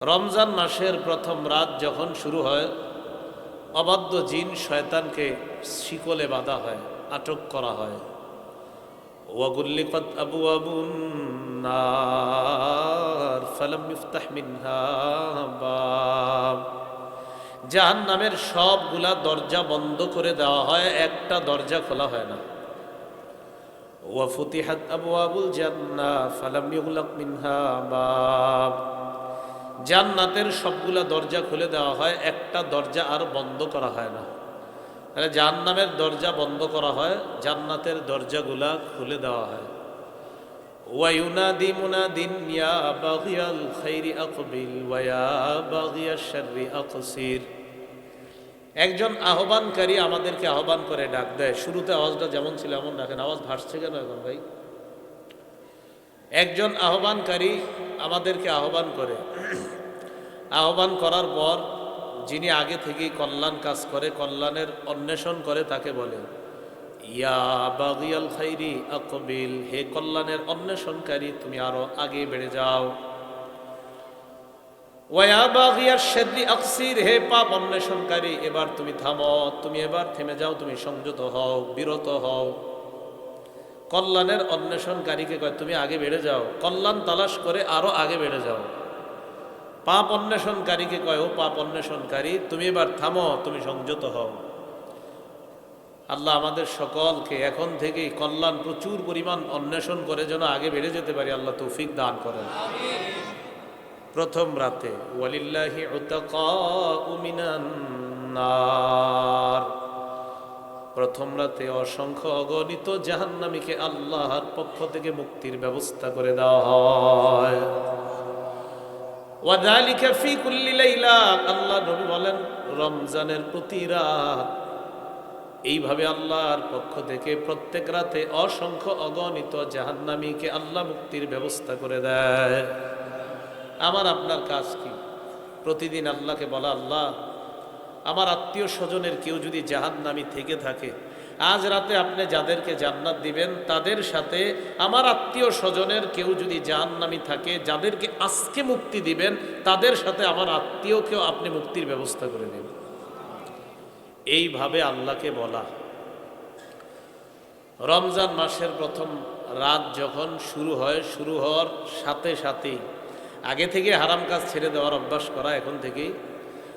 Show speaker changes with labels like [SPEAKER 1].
[SPEAKER 1] রমজান মাসের প্রথম রাত যখন শুরু হয়, অবাধ্য জিন শয়তানকে শিকলে বাঁধা হয়, আটক করা হয়। ওয়াগুল্লিকাত আবওয়াবুন নার ফালাম ইফতাহ মিনহা বাব। জাহান্নামের সবগুলা দরজা বন্ধ করে দেওয়া হয়, একটা দরজা খোলা হয় না। ওয়া ফুতিহাত আবওয়াবুল জান্নাহ ফালাম ইউগলাক মিনহা বাব। জান্নাতের সবগুলা দরজা খুলে দেওয়া হয়, একটা দরজা আর বন্ধ করা হয় না। তাহলে জাহান্নামের দরজা বন্ধ করা হয়, জান্নাতের দরজাগুলা খুলে দেওয়া হয়। ওয়ায়ুনাদি মুনাদিন ইয়া বাগিয়াল খাইরি আকবিল ওয়া ইয়া বাগিয়াশ শাররি আকসির। একজন আহ্বানকারী আমাদেরকে আহ্বান করে ডাক দেয়। শুরুতে আওয়াজটা যেমন ছিল এমন রাখেন। আওয়াজ ভাসছে কেন এখন ভাই? একজন আহ্বানকারী আমাদেরকে আহ্বান করে। আহ্বান করার পর যিনি আগে থেকেই কল্যাণ কাজ করে, কল্যাণের অন্বেষণ করে, তাকে বলে ইয়া বাগিয়াল খাইরি আকবিল, হে কল্যাণের অন্বেষণকারী, তুমি আরো আগে বেড়ে যাও। ওয়া বাগিয়াশ শাররি আকসির, হে পাপ অন্বেষণকারী, এবার তুমি থামো, তুমি এবার থেমে যাও, তুমি সংযত হও, বিরত হও। কল্যাণের অন্বেষণকারীকে কয় তুমি আগে বেড়ে যাও, কল্যাণ তালাশ করে আরো আগে বেড়ে যাও। পাপ অন্বেষণকারীকে কয় ও পাপ অন্বেষণকারী, তুমি এবার থামো, তুমি সংযত হও। আল্লাহ আমাদের সকলকে এখন থেকেই কল্যাণ প্রচুর পরিমাণ অন্বেষণ করে যেন আগে বেড়ে যেতে পারি, আল্লাহ তৌফিক দান করেন। প্রথম রাতে ওয়ালিল্লাহি উতাকাউ মিনান নার, প্রথম রাতে অসংখ্য অগণিত জাহান্নামীকে আল্লাহর পক্ষ থেকে মুক্তির ব্যবস্থা করে দেওয়া হয়। ওয়াযালিকা ফি কুল্লি লাইলা, আল্লাহ নবী বলেন রমজানের প্রতি রাত এইভাবে আল্লাহর পক্ষ থেকে প্রত্যেক রাতে অসংখ্য অগণিত জাহান্নামীকে আল্লাহ মুক্তির ব্যবস্থা করে দেয়। আমার আপনার কাজ কি? প্রতিদিন আল্লাহকে বলা, আল্লাহ আমার আত্মীয় স্বজনের কেউ যদি জাহান্নামী থেকে থাকে, আজ রাতে আপনি যাদেরকে জান্নাত দিবেন তাদের সাথে আমার আত্মীয় স্বজনের কেউ যদি জাহান্নামী থাকে, যাদেরকে আজকে মুক্তি দিবেন তাদের সাথে আমার আত্মীয়কেও আপনি মুক্তির ব্যবস্থা করে দেবেন। এইভাবে আল্লাহকে বলা। রমজান মাসের প্রথম রাত যখন শুরু হয়, শুরু হওয়ার সাথে সাথেই আগে থেকে হারাম কাজ ছেড়ে দেওয়ার অভ্যাস করা এখন থেকেই